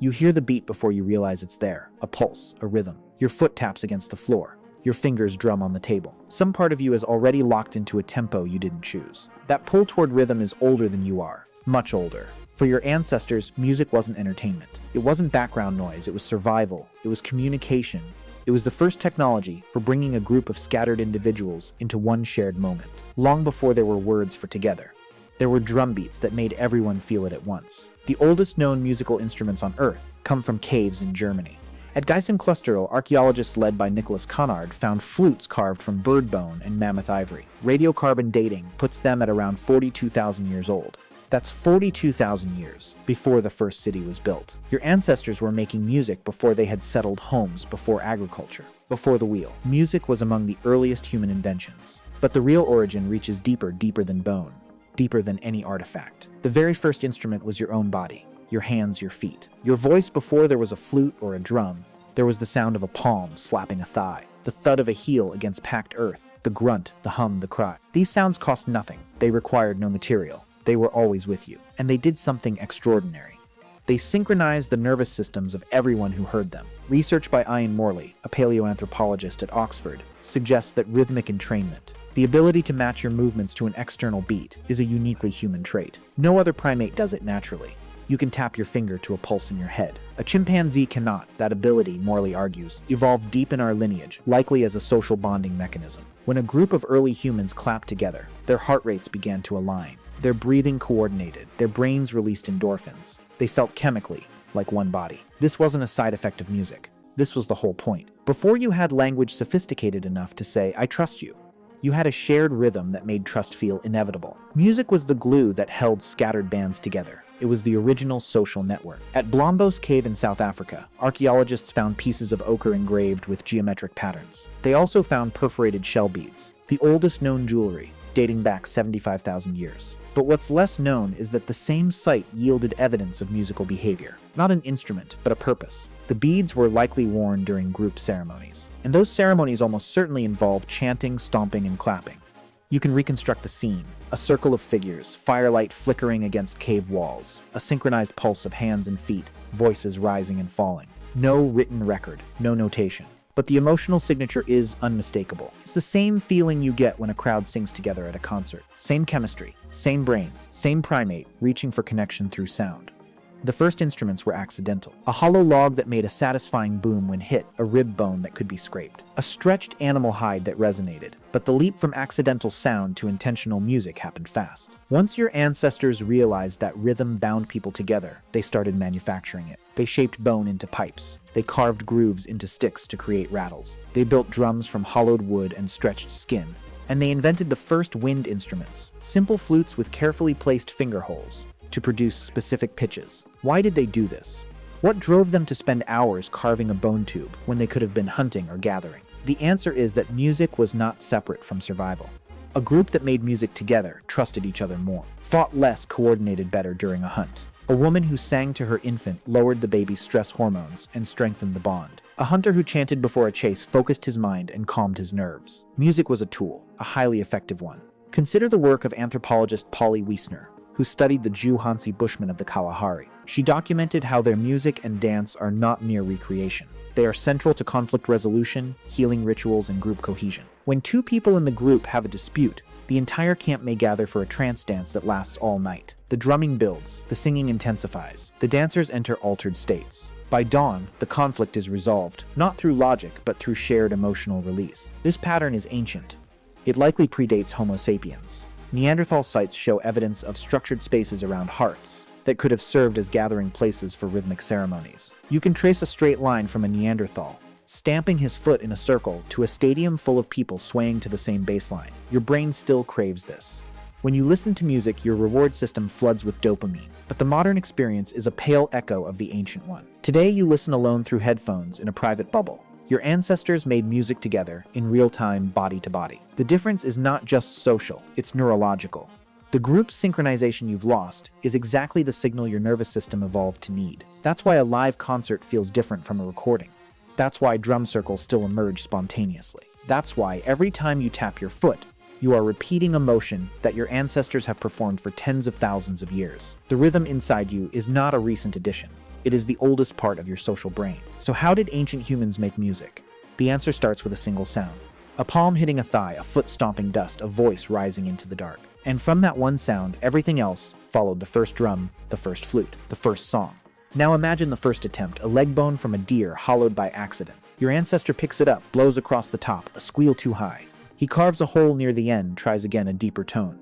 You hear the beat before you realize it's there, a pulse, a rhythm. Your foot taps against the floor. Your fingers drum on the table. Some part of you is already locked into a tempo you didn't choose. That pull toward rhythm is older than you are, much older. For your ancestors, music wasn't entertainment. It wasn't background noise, it was survival, it was communication. It was the first technology for bringing a group of scattered individuals into one shared moment, long before there were words for together. There were drum beats that made everyone feel it at once. The oldest known musical instruments on Earth come from caves in Germany. At Geisenklosterl, archaeologists led by Nicholas Conrad found flutes carved from bird bone and mammoth ivory. Radiocarbon dating puts them at around 42,000 years old. That's 42,000 years before the first city was built. Your ancestors were making music before they had settled homes, before agriculture, before the wheel. Music was among the earliest human inventions. But the real origin reaches deeper than bone, deeper than any artifact. The very first instrument was your own body, your hands, your feet. Your voice before there was a flute or a drum. There was the sound of a palm slapping a thigh, the thud of a heel against packed earth, the grunt, the hum, the cry. These sounds cost nothing. They required no material. They were always with you. And they did something extraordinary. They synchronized the nervous systems of everyone who heard them. Research by Ian Morley, a paleoanthropologist at Oxford, suggests that rhythmic entrainment, the ability to match your movements to an external beat, is a uniquely human trait. No other primate does it naturally. You can tap your finger to a pulse in your head. A chimpanzee cannot. That ability, Morley argues, evolved deep in our lineage, likely as a social bonding mechanism. When a group of early humans clapped together, their heart rates began to align. Their breathing coordinated. Their brains released endorphins. They felt chemically like one body. This wasn't a side effect of music. This was the whole point. Before you had language sophisticated enough to say, "I trust you," you had a shared rhythm that made trust feel inevitable. Music was the glue that held scattered bands together. It was the original social network. At Blombos Cave in South Africa, archaeologists found pieces of ochre engraved with geometric patterns. They also found perforated shell beads, the oldest known jewelry, dating back 75,000 years. But what's less known is that the same site yielded evidence of musical behavior. Not an instrument, but a purpose. The beads were likely worn during group ceremonies. And those ceremonies almost certainly involved chanting, stomping, and clapping. You can reconstruct the scene. A circle of figures, firelight flickering against cave walls, a synchronized pulse of hands and feet, voices rising and falling. No written record, no notation. But the emotional signature is unmistakable. It's the same feeling you get when a crowd sings together at a concert. Same chemistry, same brain, same primate reaching for connection through sound. The first instruments were accidental. A hollow log that made a satisfying boom when hit, a rib bone that could be scraped, a stretched animal hide that resonated. But the leap from accidental sound to intentional music happened fast. Once your ancestors realized that rhythm bound people together, they started manufacturing it. They shaped bone into pipes. They carved grooves into sticks to create rattles. They built drums from hollowed wood and stretched skin. And they invented the first wind instruments, simple flutes with carefully placed finger holes, to produce specific pitches. Why did they do this? What drove them to spend hours carving a bone tube when they could have been hunting or gathering? The answer is that music was not separate from survival. A group that made music together trusted each other more, fought less, coordinated better during a hunt. A woman who sang to her infant lowered the baby's stress hormones and strengthened the bond. A hunter who chanted before a chase focused his mind and calmed his nerves. Music was a tool, a highly effective one. Consider the work of anthropologist Polly Wiesner, who studied the Jew Hansi Bushmen of the Kalahari. She documented how their music and dance are not mere recreation. They are central to conflict resolution, healing rituals, and group cohesion. When two people in the group have a dispute, the entire camp may gather for a trance dance that lasts all night. The drumming builds, the singing intensifies, the dancers enter altered states. By dawn, the conflict is resolved, not through logic, but through shared emotional release. This pattern is ancient. It likely predates Homo sapiens. Neanderthal sites show evidence of structured spaces around hearths that could have served as gathering places for rhythmic ceremonies. You can trace a straight line from a Neanderthal, stamping his foot in a circle, to a stadium full of people swaying to the same bass line. Your brain still craves this. When you listen to music, your reward system floods with dopamine, but the modern experience is a pale echo of the ancient one. Today, you listen alone through headphones in a private bubble. Your ancestors made music together, in real time, body to body. The difference is not just social, it's neurological. The group synchronization you've lost is exactly the signal your nervous system evolved to need. That's why a live concert feels different from a recording. That's why drum circles still emerge spontaneously. That's why every time you tap your foot, you are repeating a motion that your ancestors have performed for tens of thousands of years. The rhythm inside you is not a recent addition. It is the oldest part of your social brain. So how did ancient humans make music? The answer starts with a single sound. A palm hitting a thigh, a foot stomping dust, a voice rising into the dark. And from that one sound, everything else followed: the first drum, the first flute, the first song. Now imagine the first attempt, a leg bone from a deer hollowed by accident. Your ancestor picks it up, blows across the top, a squeal too high. He carves a hole near the end, tries again, a deeper tone.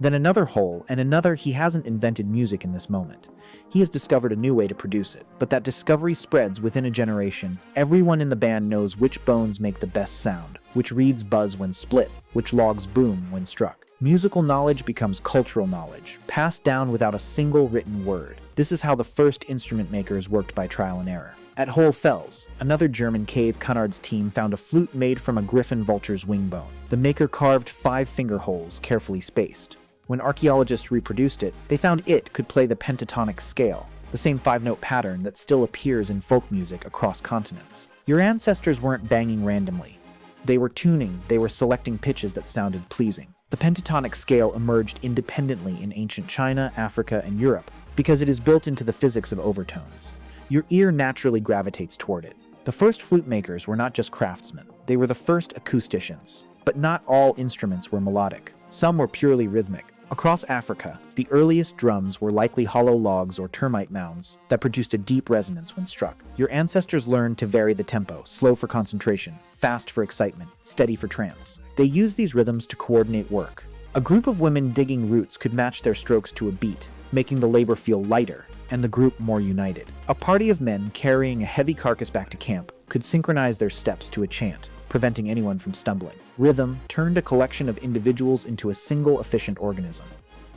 Then another hole, and another. He hasn't invented music in this moment. He has discovered a new way to produce it. But that discovery spreads within a generation. Everyone in the band knows which bones make the best sound, which reeds buzz when split, which logs boom when struck. Musical knowledge becomes cultural knowledge, passed down without a single written word. This is how the first instrument makers worked, by trial and error. At Hohlfels, another German cave, Cunard's team found a flute made from a griffin vulture's wing bone. The maker carved 5 finger holes, carefully spaced. When archaeologists reproduced it, they found it could play the pentatonic scale, the same 5-note pattern that still appears in folk music across continents. Your ancestors weren't banging randomly. They were tuning, they were selecting pitches that sounded pleasing. The pentatonic scale emerged independently in ancient China, Africa, and Europe because it is built into the physics of overtones. Your ear naturally gravitates toward it. The first flute makers were not just craftsmen, they were the first acousticians. But not all instruments were melodic. Some were purely rhythmic. Across Africa, the earliest drums were likely hollow logs or termite mounds that produced a deep resonance when struck. Your ancestors learned to vary the tempo, slow for concentration, fast for excitement, steady for trance. They used these rhythms to coordinate work. A group of women digging roots could match their strokes to a beat, making the labor feel lighter and the group more united. A party of men carrying a heavy carcass back to camp could synchronize their steps to a chant, preventing anyone from stumbling. Rhythm turned a collection of individuals into a single efficient organism.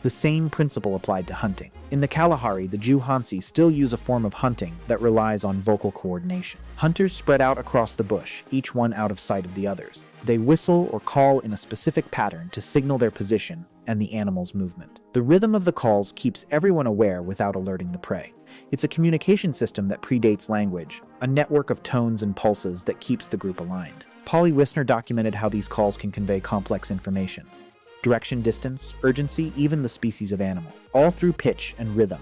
The same principle applied to hunting. In the Kalahari, the Jew Hansi still use a form of hunting that relies on vocal coordination. Hunters spread out across the bush, each one out of sight of the others. They whistle or call in a specific pattern to signal their position and the animal's movement. The rhythm of the calls keeps everyone aware without alerting the prey. It's a communication system that predates language, a network of tones and pulses that keeps the group aligned. Polly Wisner documented how these calls can convey complex information. Direction, distance, urgency, even the species of animal, all through pitch and rhythm.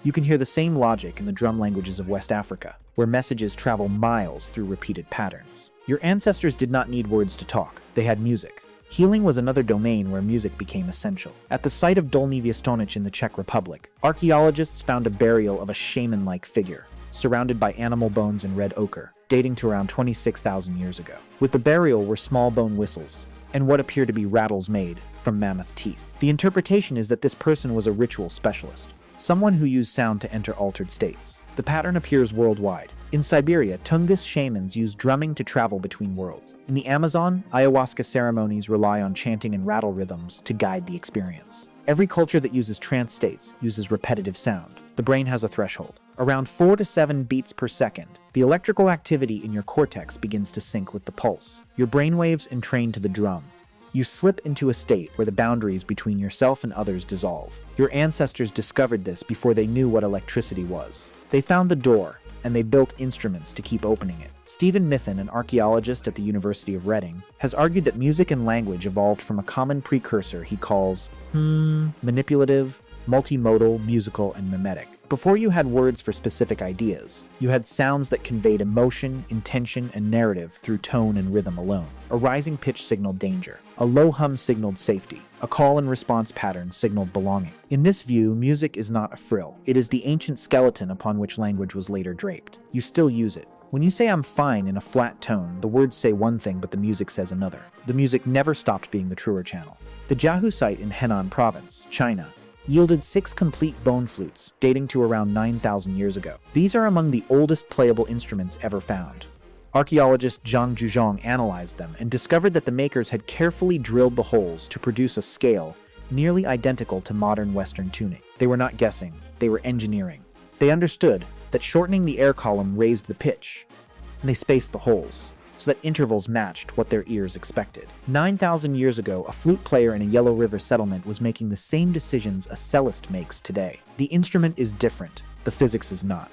You can hear the same logic in the drum languages of West Africa, where messages travel miles through repeated patterns. Your ancestors did not need words to talk, they had music. Healing was another domain where music became essential. At the site of Dolní Věstonice in the Czech Republic, archaeologists found a burial of a shaman-like figure, surrounded by animal bones and red ochre, dating to around 26,000 years ago. With the burial were small bone whistles, and what appear to be rattles made from mammoth teeth. The interpretation is that this person was a ritual specialist, someone who used sound to enter altered states. The pattern appears worldwide. In Siberia, Tungus shamans use drumming to travel between worlds. In the Amazon, ayahuasca ceremonies rely on chanting and rattle rhythms to guide the experience. Every culture that uses trance states uses repetitive sound. The brain has a threshold. Around 4 to 7 beats per second, the electrical activity in your cortex begins to sync with the pulse. Your brainwaves entrain to the drum. You slip into a state where the boundaries between yourself and others dissolve. Your ancestors discovered this before they knew what electricity was. They found the door, and they built instruments to keep opening it. Stephen Mithen, an archaeologist at the University of Reading, has argued that music and language evolved from a common precursor he calls manipulative, multimodal, musical, and mimetic. Before you had words for specific ideas, you had sounds that conveyed emotion, intention, and narrative through tone and rhythm alone. A rising pitch signaled danger. A low hum signaled safety. A call and response pattern signaled belonging. In this view, music is not a frill. It is the ancient skeleton upon which language was later draped. You still use it. When you say "I'm fine" in a flat tone, the words say one thing but the music says another. The music never stopped being the truer channel. The Jiahu site in Henan Province, China, yielded 6 complete bone flutes, dating to around 9,000 years ago. These are among the oldest playable instruments ever found. Archaeologist Zhang Zhuzhong analyzed them and discovered that the makers had carefully drilled the holes to produce a scale nearly identical to modern Western tuning. They were not guessing, they were engineering. They understood that shortening the air column raised the pitch, and they spaced the holes so that intervals matched what their ears expected. 9,000 years ago, a flute player in a Yellow River settlement was making the same decisions a cellist makes today. The instrument is different, the physics is not.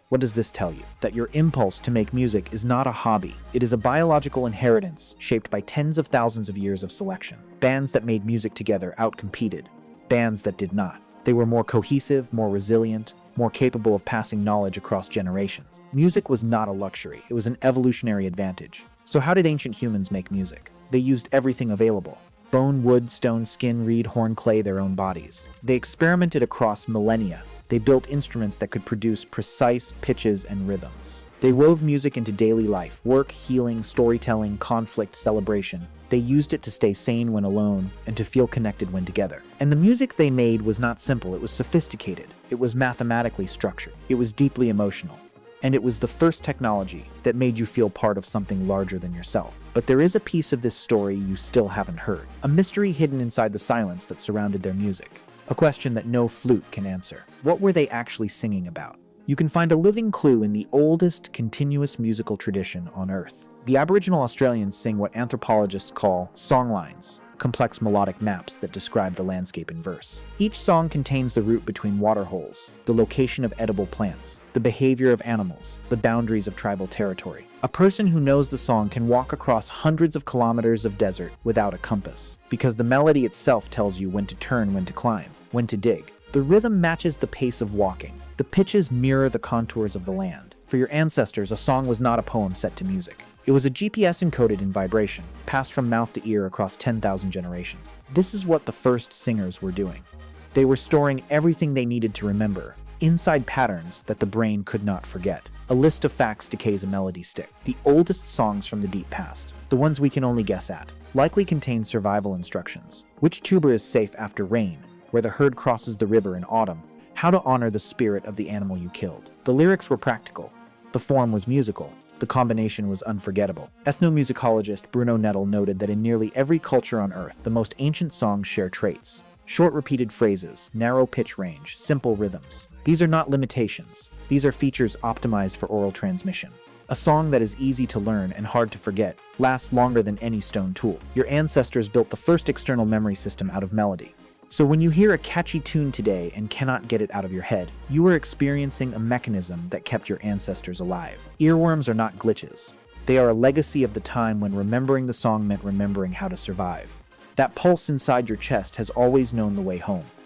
What does this tell you? That your impulse to make music is not a hobby. It is a biological inheritance shaped by tens of thousands of years of selection. Bands that made music together outcompeted bands that did not. They were more cohesive, more resilient, more capable of passing knowledge across generations. Music was not a luxury, it was an evolutionary advantage. So how did ancient humans make music? They used everything available. Bone, wood, stone, skin, reed, horn, clay, their own bodies. They experimented across millennia. They built instruments that could produce precise pitches and rhythms. They wove music into daily life, work, healing, storytelling, conflict, celebration. They used it to stay sane when alone and to feel connected when together. And the music they made was not simple, it was sophisticated. It was mathematically structured. It was deeply emotional. And it was the first technology that made you feel part of something larger than yourself. But there is a piece of this story you still haven't heard. A mystery hidden inside the silence that surrounded their music. A question that no flute can answer. What were they actually singing about? You can find a living clue in the oldest continuous musical tradition on Earth. The Aboriginal Australians sing what anthropologists call songlines, complex melodic maps that describe the landscape in verse. Each song contains the route between water holes, the location of edible plants, the behavior of animals, the boundaries of tribal territory. A person who knows the song can walk across hundreds of kilometers of desert without a compass, because the melody itself tells you when to turn, when to climb, when to dig. The rhythm matches the pace of walking. The pitches mirror the contours of the land. For your ancestors, a song was not a poem set to music. It was a GPS encoded in vibration, passed from mouth to ear across 10,000 generations. This is what the first singers were doing. They were storing everything they needed to remember, inside patterns that the brain could not forget. A list of facts decays a melody stick. The oldest songs from the deep past, the ones we can only guess at, likely contain survival instructions. Which tuber is safe after rain, where the herd crosses the river in autumn, how to honor the spirit of the animal you killed. The lyrics were practical. The form was musical. The combination was unforgettable. Ethnomusicologist Bruno Nettel noted that in nearly every culture on Earth, the most ancient songs share traits. Short repeated phrases, narrow pitch range, simple rhythms. These are not limitations. These are features optimized for oral transmission. A song that is easy to learn and hard to forget lasts longer than any stone tool. Your ancestors built the first external memory system out of melody. So when you hear a catchy tune today and cannot get it out of your head, you are experiencing a mechanism that kept your ancestors alive. Earworms are not glitches. They are a legacy of the time when remembering the song meant remembering how to survive. That pulse inside your chest has always known the way home.